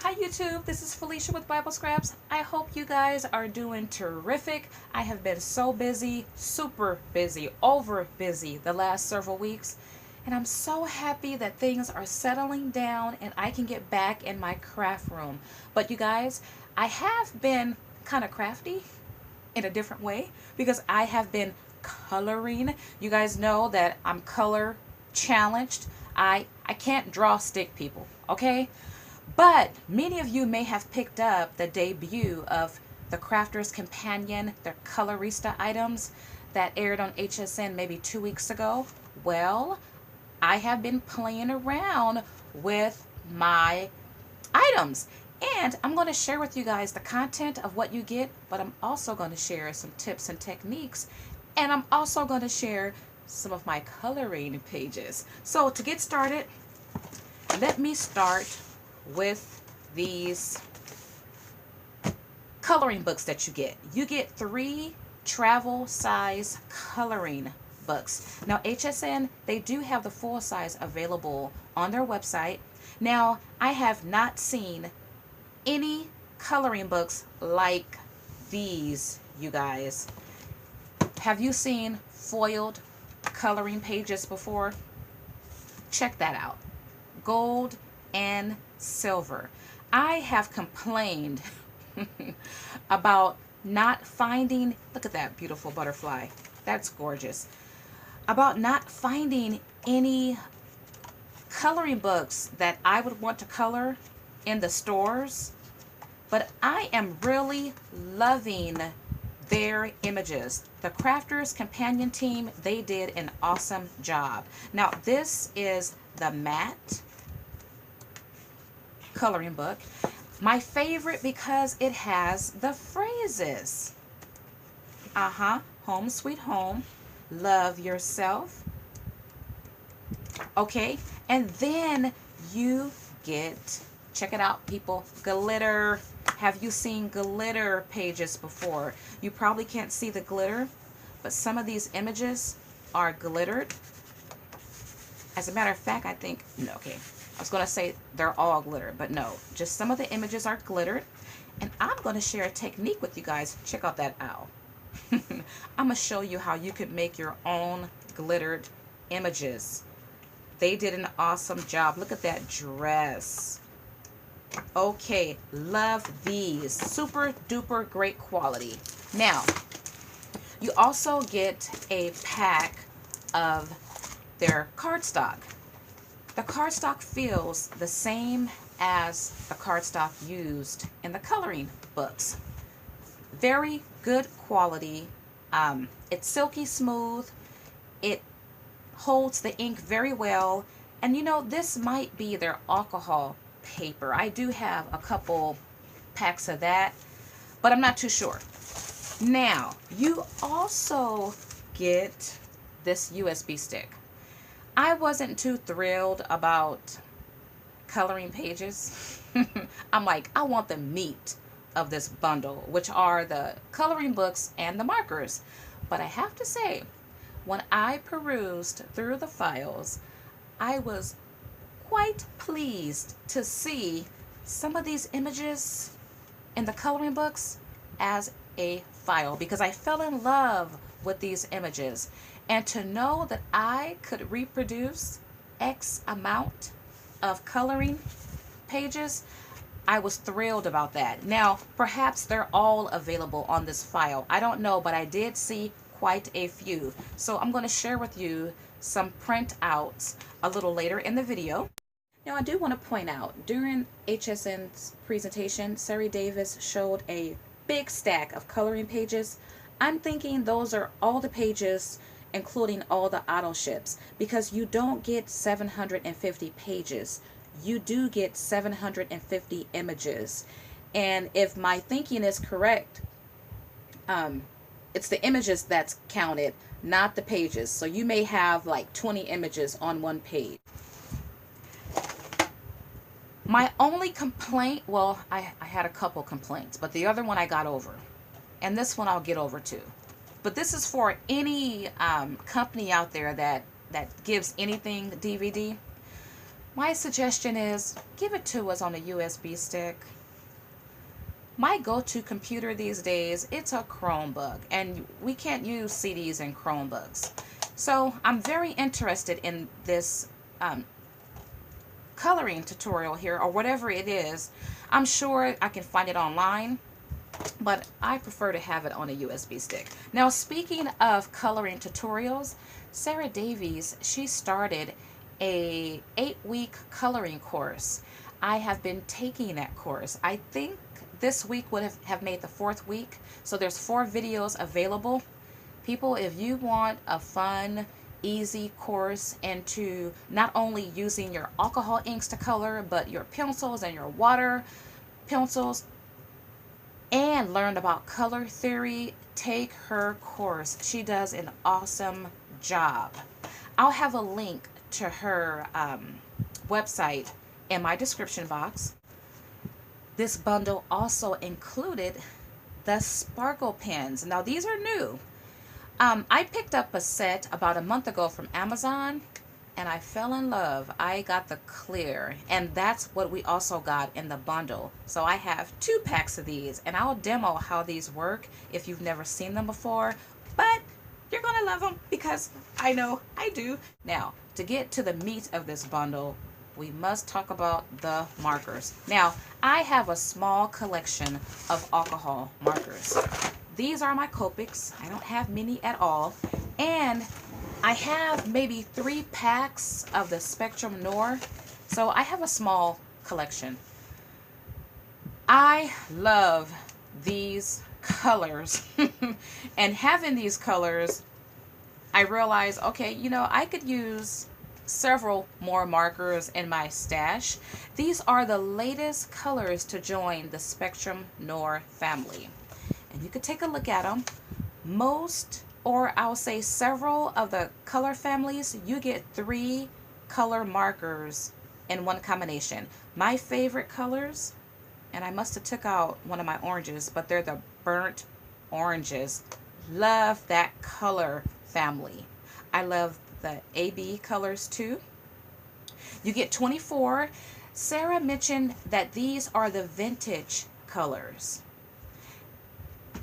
Hi YouTube, this is Felicia with Bible Scraps. I hope you guys are doing terrific. I have been so busy, super busy, over busy the last several weeks. And I'm so happy that things are settling down and I can get back in my craft room. But you guys, I have been kind of crafty in a different way because I have been coloring. You guys know that I'm color challenged. I can't draw stick, people, okay? But many of you may have picked up the debut of the Crafter's Companion, their Colorista items that aired on HSN maybe 2 weeks ago. Well, I have been playing around with my items. And I'm going to share with you guys the content of what you get, but I'm also going to share some tips and techniques. And I'm also going to share some of my coloring pages. So to get started, let me start with these coloring books that you get. You get 3 travel size coloring books. Now HSN, they do have the full size available on their website. Now I have not seen any coloring books like these, you guys. Have you seen foiled coloring pages before? Check that out. Gold and silver. I have complained about not finding, look at that beautiful butterfly. That's gorgeous. About not finding any coloring books that I would want to color in the stores, but I am really loving their images. The Crafter's Companion team, they did an awesome job. Now this is the matte coloring book. My favorite because it has the phrases. Home sweet home, love yourself. Okay, and then you get, check it out people, glitter. Have you seen glitter pages before? You probably can't see the glitter, but some of these images are glittered. As a matter of fact, I think, no, okay, I was going to say they're all glittered, but no, just some of the images are glittered. And I'm going to share a technique with you guys. Check out that owl. I'm going to show you how you could make your own glittered images. They did an awesome job. Look at that dress. Okay, love these. Super duper great quality. Now, you also get a pack of their cardstock. The cardstock feels the same as the cardstock used in the coloring books. Very good quality. It's silky smooth. It holds the ink very well. And you know, this might be their alcohol paper. I do have a couple packs of that, but I'm not too sure. Now, you also get this USB stick. I wasn't too thrilled about coloring pages. I'm like, I want the meat of this bundle, which are the coloring books and the markers. But I have to say, when I perused through the files, I was quite pleased to see some of these images in the coloring books as a file, because I fell in love with these images. And to know that I could reproduce X amount of coloring pages, I was thrilled about that. Now, perhaps they're all available on this file. I don't know, but I did see quite a few. So I'm going to share with you some printouts a little later in the video. Now, I do want to point out, during HSN's presentation, Sari Davis showed a big stack of coloring pages. I'm thinking those are all the pages, including all the auto ships, because you don't get 750 pages. You do get 750 images. And if my thinking is correct, it's the images that's counted, not the pages. So you may have like 20 images on one page. My only complaint, well, I had a couple complaints, but the other one I got over. And this one I'll get over too. But this is for any company out there that gives anything DVD. My suggestion is give it to us on a USB stick. My go-to computer these days, it's a Chromebook, and we can't use CDs in Chromebooks. So I'm very interested in this coloring tutorial here, or whatever it is. I'm sure I can find it online, but I prefer to have it on a USB stick. Now, speaking of coloring tutorials, Sarah Davies, she started a 8-week coloring course. I have been taking that course. I think this week would have made the 4th week. So there's 4 videos available. People, if you want a fun, easy course into not only using your alcohol inks to color, but your pencils and your water pencils, and learn about color theory, take her course. She does an awesome job. I'll have a link to her website in my description box. This bundle also included the sparkle pens. Now these are new. I picked up a set about a month ago from Amazon, and I fell in love. I got the clear, and that's what we also got in the bundle. So I have 2 packs of these, and I'll demo how these work if you've never seen them before, but you're gonna love them because I know I do. Now, to get to the meat of this bundle, we must talk about the markers. Now, I have a small collection of alcohol markers. These are my Copics. I don't have many at all. And I have maybe 3 packs of the Spectrum Noir. So I have a small collection. I love these colors. And having these colors, I realized, okay, you know, I could use several more markers in my stash. These are the latest colors to join the Spectrum Noir family. And you could take a look at them. Most, or I'll say several of the color families, you get 3 color markers in one combination. My favorite colors, and I must have took out one of my oranges, but they're the burnt oranges. Love that color family. I love the AB colors too. You get 24. Sarah mentioned that these are the vintage colors.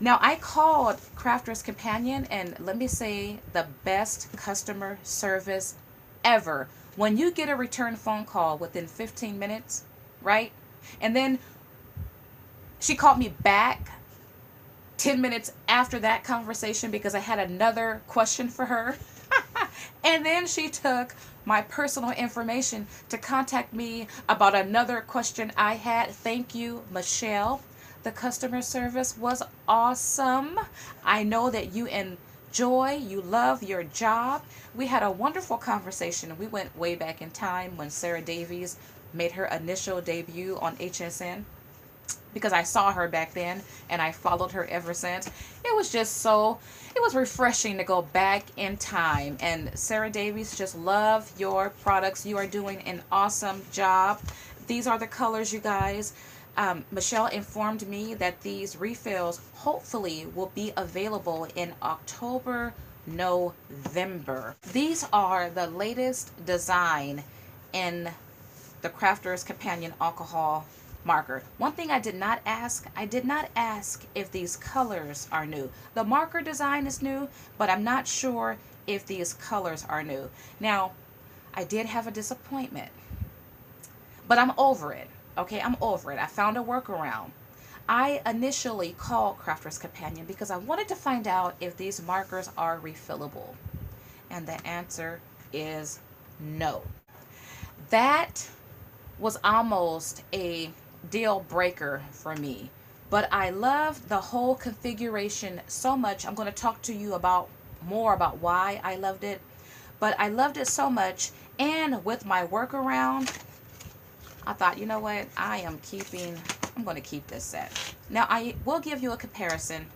Now, I called Crafter's Companion, and let me say, the best customer service ever. When you get a return phone call within 15 minutes, right? And then she called me back 10 minutes after that conversation because I had another question for her. And then she took my personal information to contact me about another question I had. Thank you, Michelle. The customer service was awesome. I know that you enjoy, you love your job. We had a wonderful conversation. We went way back in time when Sarah Davies made her initial debut on HSN, because I saw her back then and I followed her ever since. It was just it was refreshing to go back in time. And Sarah Davies, just love your products. You are doing an awesome job. These are the colors, you guys. Michelle informed me that these refills hopefully will be available in October, November. These are the latest design in the Crafter's Companion alcohol marker. One thing I did not ask if these colors are new. The marker design is new, but I'm not sure if these colors are new. Now, I did have a disappointment, but I'm over it. Okay, I'm over it. I found a workaround. I initially called Crafter's Companion because I wanted to find out if these markers are refillable. And the answer is no. That was almost a deal breaker for me. But I love the whole configuration so much. I'm going to talk to you more about why I loved it. But I loved it so much. And with my workaround, I thought, you know what, I'm going to keep this set. Now, I will give you a comparison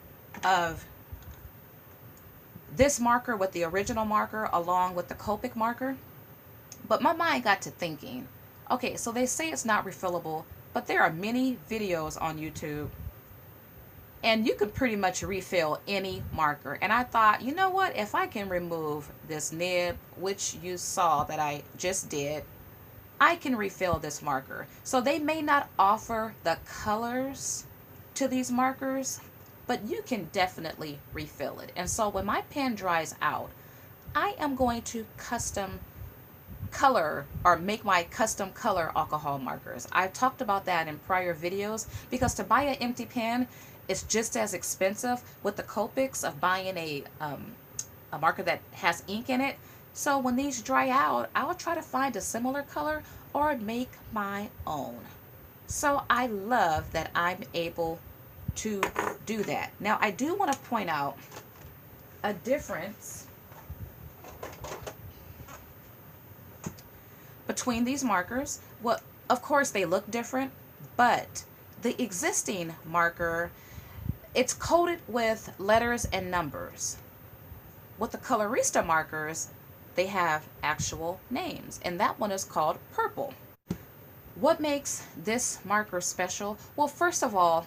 of this marker with the original marker along with the Copic marker. But my mind got to thinking, okay, so they say it's not refillable, but there are many videos on YouTube, and you could pretty much refill any marker. And I thought, you know what, if I can remove this nib, which you saw that I just did, I can refill this marker. So they may not offer the colors to these markers, but you can definitely refill it. And so when my pen dries out, I am going to custom color or make my custom color alcohol markers. I've talked about that in prior videos, because to buy an empty pen is just as expensive with the Copics of buying a marker that has ink in it. So when these dry out, I will try to find a similar color or make my own. So I love that I'm able to do that. Now I do want to point out a difference between these markers. Well, of course they look different, but the existing marker, it's coated with letters and numbers. With the Colorista markers, they have actual names, and that one is called purple. What makes this marker special? Well, first of all,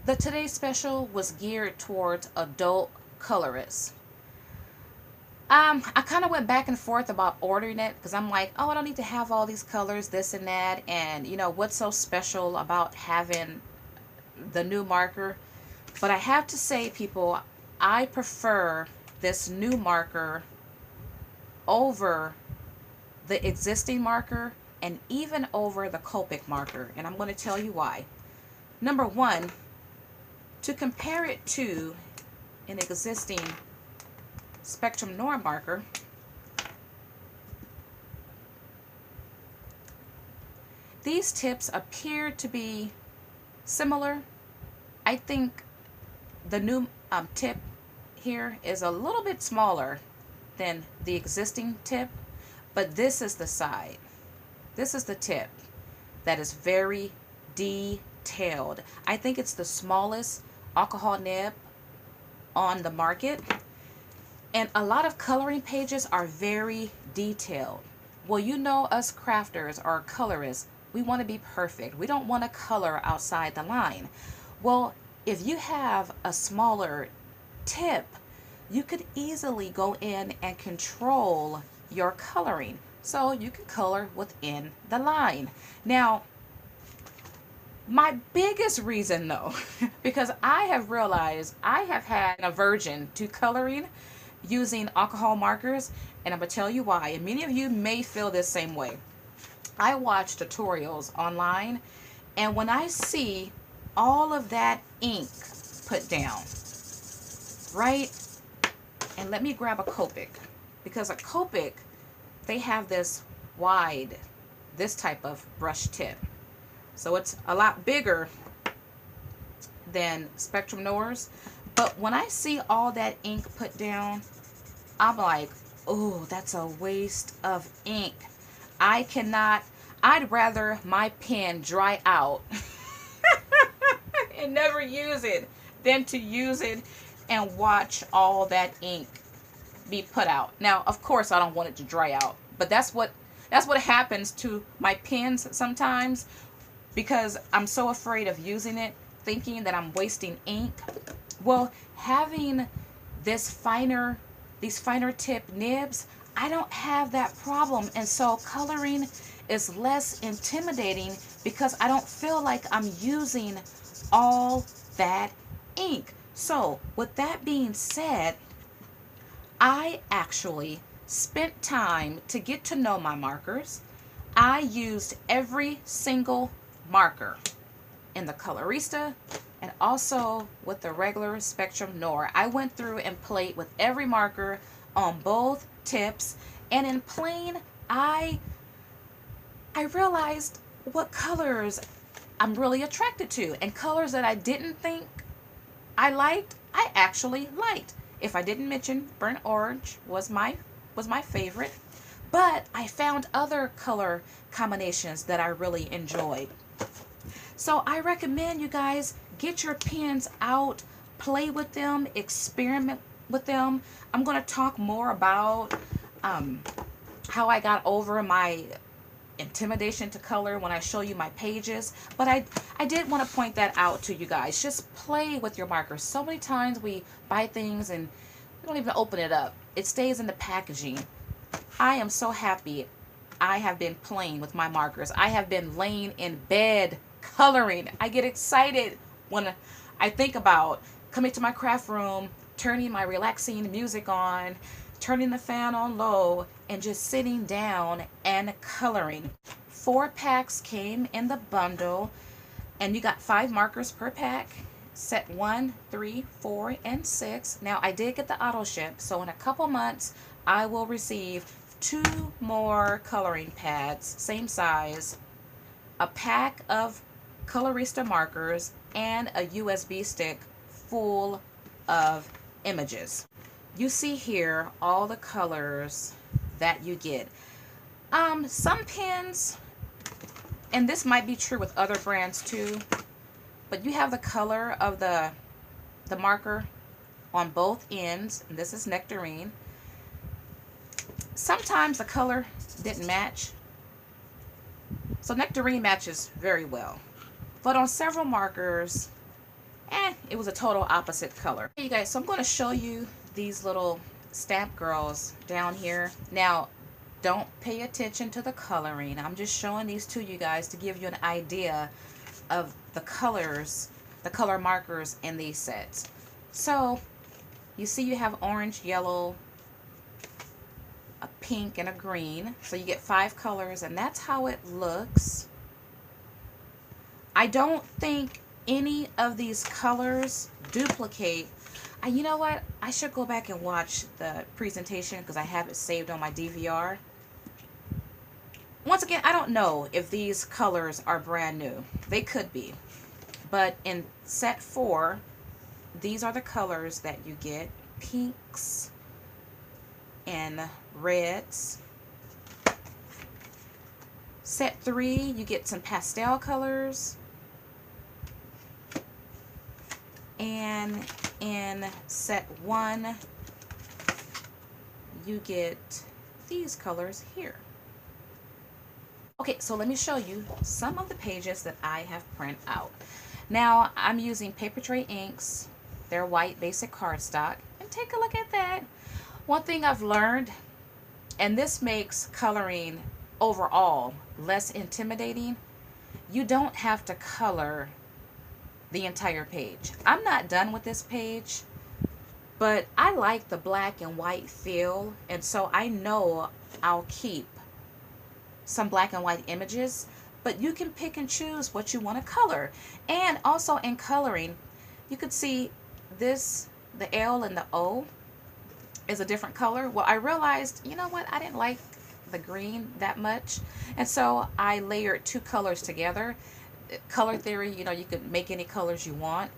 the Today Special was geared towards adult colorists. I kind of went back and forth about ordering it, because I'm like, oh, I don't need to have all these colors, this and that, and you know, what's so special about having the new marker? But I have to say, people, I prefer this new marker over the existing marker and even over the Copic marker, and I'm going to tell you why. Number one, to compare it to an existing Spectrum Noir marker, these tips appear to be similar. I think the new tip here is a little bit smaller than the existing tip, but this is the side. This is the tip that is very detailed. I think it's the smallest alcohol nib on the market, and a lot of coloring pages are very detailed. Well, you know, us crafters or colorists, we want to be perfect. We don't want to color outside the line. Well, if you have a smaller tip, you could easily go in and control your coloring, so you can color within the line. Now, my biggest reason though, because I have realized I have had an aversion to coloring using alcohol markers, and I'm gonna tell you why, and many of you may feel this same way. I watch tutorials online, and when I see all of that ink put down, right? And let me grab a Copic, because a Copic, they have this wide, this type of brush tip. So it's a lot bigger than Spectrum Noirs. But when I see all that ink put down, I'm like, oh, that's a waste of ink. I'd rather my pen dry out and never use it than to use it and watch all that ink be put out. Now, of course, I don't want it to dry out, but that's what happens to my pens sometimes, because I'm so afraid of using it, thinking that I'm wasting ink. Well, having these finer tip nibs, I don't have that problem, and so coloring is less intimidating because I don't feel like I'm using all that ink. So with that being said, I actually spent time to get to know my markers. I used every single marker in the Colorista and also with the regular Spectrum Noir. I went through and played with every marker on both tips, and in plain, I realized what colors I'm really attracted to, and colors that I didn't think I liked, I actually liked. If I didn't mention, burnt orange was my favorite, but I found other color combinations that I really enjoyed. So I recommend you guys get your pens out, play with them, experiment with them. I'm going to talk more about how I got over my intimidation to color when I show you my pages, but I did want to point that out to you guys. Just play with your markers. So many times we buy things and we don't even open it up. It stays in the packaging. I am so happy I have been playing with my markers. I have been laying in bed coloring. I get excited when I think about coming to my craft room, turning my relaxing music on, turning the fan on low, and just sitting down and coloring. 4 packs came in the bundle, and you got 5 markers per pack. Set 1, 3, 4, and 6. Now I did get the auto ship, so in a couple months I will receive 2 more coloring pads, same size, a pack of Colorista markers, and a USB stick full of images. You see here all the colors that you get. Some pens, and this might be true with other brands too, but you have the color of the marker on both ends, and this is nectarine. Sometimes the color didn't match, so nectarine matches very well, but on several markers it was a total opposite color. Hey you guys, so I'm going to show you these little stamp girls down here. Now don't pay attention to the coloring. I'm just showing these to you guys to give you an idea of the colors, the color markers in these sets. So you see you have orange, yellow, a pink, and a green. So you get 5 colors, and that's how it looks. I don't think any of these colors duplicate. You know what? I should go back and watch the presentation because I have it saved on my DVR. Once again, I don't know if these colors are brand new. They could be. But in set 4, these are the colors that you get. Pinks and reds. Set 3, you get some pastel colors. And in set 1, you get these colors here. Okay, so let me show you some of the pages that I have printed out. Now, I'm using paper tray inks. They're white basic cardstock. And take a look at that. One thing I've learned, and this makes coloring overall less intimidating, you don't have to color the entire page. I'm not done with this page, but I like the black and white feel, and so I know I'll keep some black and white images, but you can pick and choose what you want to color. And also in coloring, you could see this, the L and the O is a different color. Well, I realized, you know what, I didn't like the green that much, and so I layered 2 colors together. Color theory, you know, you could make any colors you want,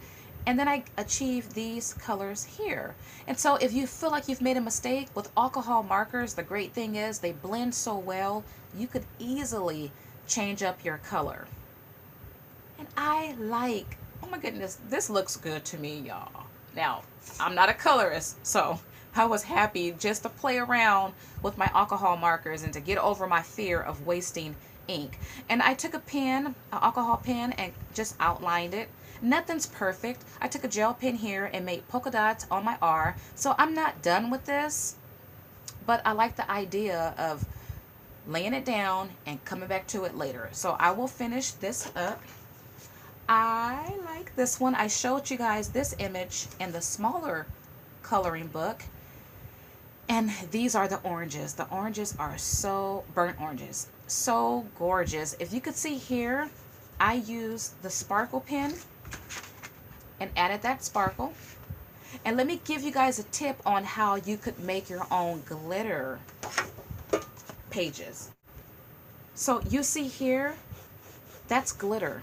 and then I achieved these colors here. And so if you feel like you've made a mistake with alcohol markers, the great thing is they blend so well, you could easily change up your color. And I like, oh my goodness, this looks good to me, y'all. Now, I'm not a colorist, so I was happy just to play around with my alcohol markers and to get over my fear of wasting ink. And I took a pen, an alcohol pen, and just outlined it. Nothing's perfect. I took a gel pen here and made polka dots on my R. So I'm not done with this, but I like the idea of laying it down and coming back to it later. So I will finish this up. I like this one. I showed you guys this image in the smaller coloring book. And these are the oranges. The oranges are so, burnt oranges, so gorgeous. If you could see here, I used the sparkle pen and added that sparkle. And let me give you guys a tip on how you could make your own glitter pages. So you see here, that's glitter.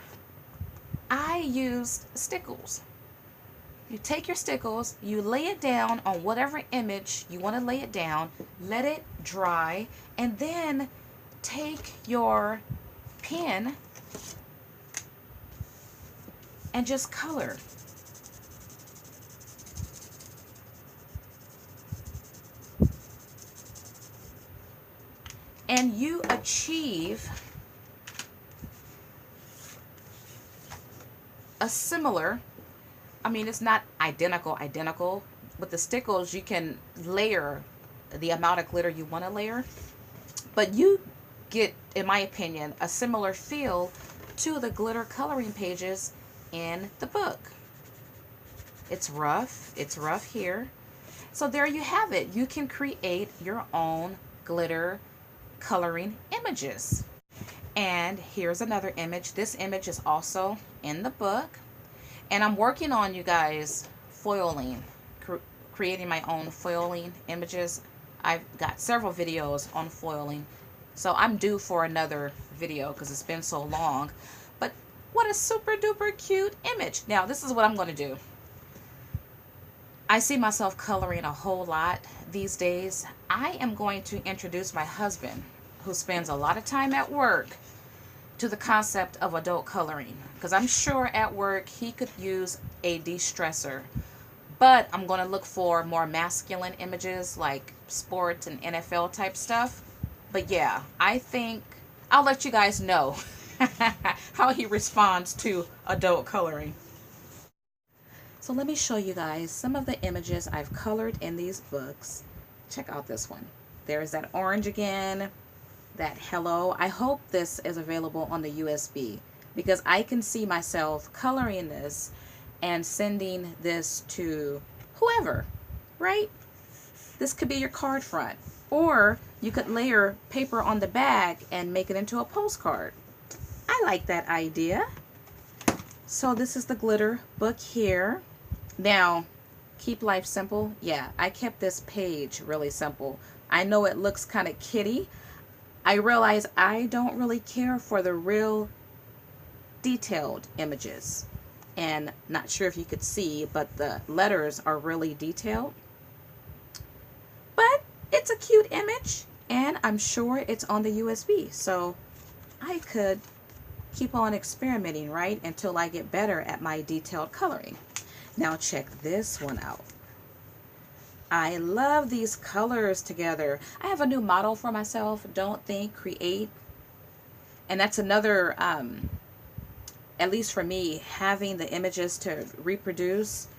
I used stickles. You take your stickles, you lay it down on whatever image you want to lay it down, let it dry, and then take your pen and just color. And you achieve a similar, I mean, it's not identical. With the stickles, you can layer the amount of glitter you want to layer, but you get, in my opinion, a similar feel to the glitter coloring pages in the book. It's rough here. So there you have it. You can create your own glitter coloring images. And here's another image. This image is also in the book. And I'm working on, you guys, foiling, creating my own foiling images. I've got several videos on foiling. So I'm due for another video because it's been so long. But what a super duper cute image. Now, this is what I'm going to do. I see myself coloring a whole lot these days. I am going to introduce my husband, who spends a lot of time at work, to the concept of adult coloring, because I'm sure at work he could use a de-stressor. But I'm going to look for more masculine images like sports and NFL type stuff. But yeah, I think I'll let you guys know how he responds to adult coloring. So let me show you guys some of the images I've colored in these books. Check out this one. There's that orange again, that hello. I hope this is available on the USB because I can see myself coloring this and sending this to whoever, right? This could be your card front, or you could layer paper on the back and make it into a postcard. I like that idea. So this is the glitter book here. Now, keep life simple. Yeah, I kept this page really simple. I know it looks kind of kiddie. I realize I don't really care for the real detailed images. And not sure if you could see, but the letters are really detailed. But it's a cute image, and I'm sure it's on the USB. So I could keep on experimenting, right, until I get better at my detailed coloring. Now check this one out. I love these colors together. I have a new motto for myself: don't think, create. And that's another, at least for me, having the images to reproduce,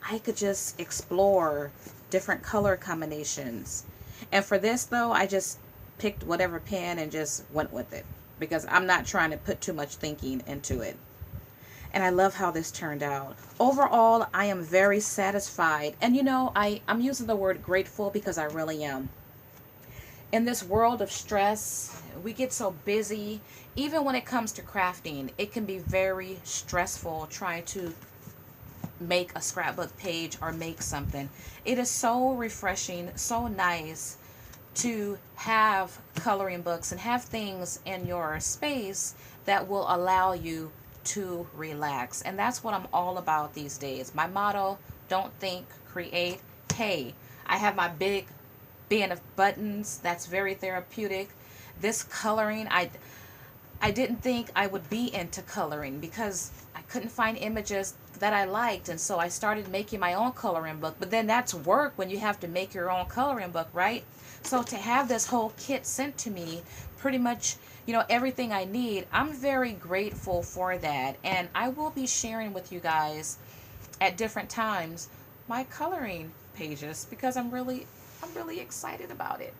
I could just explore different color combinations. And for this though, I just picked whatever pen and just went with it because I'm not trying to put too much thinking into it. And I love how this turned out. Overall, I am very satisfied. And you know, I'm using the word grateful because I really am. In this world of stress, we get so busy. Even when it comes to crafting, it can be very stressful trying to make a scrapbook page or make something. It is so refreshing, so nice to have coloring books and have things in your space that will allow you to relax. And that's what I'm all about these days. My motto: don't think, create. Hey, I have my big bin of buttons. That's very therapeutic. This coloring, I didn't think I would be into coloring because I couldn't find images that I liked, and so I started making my own coloring book. But then that's work when you have to make your own coloring book, right? So to have this whole kit sent to me, pretty much, you know, everything I need, I'm very grateful for that. And I will be sharing with you guys at different times my coloring pages because I'm really excited about it.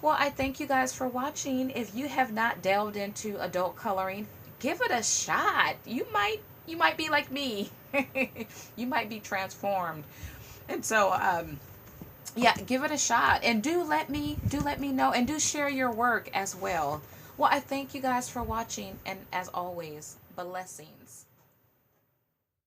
Well, I thank you guys for watching. If you have not delved into adult coloring, give it a shot. You might be like me. You might be transformed. And so yeah, give it a shot, and do let me know, and do share your work as well. Well, I thank you guys for watching, and as always, blessings.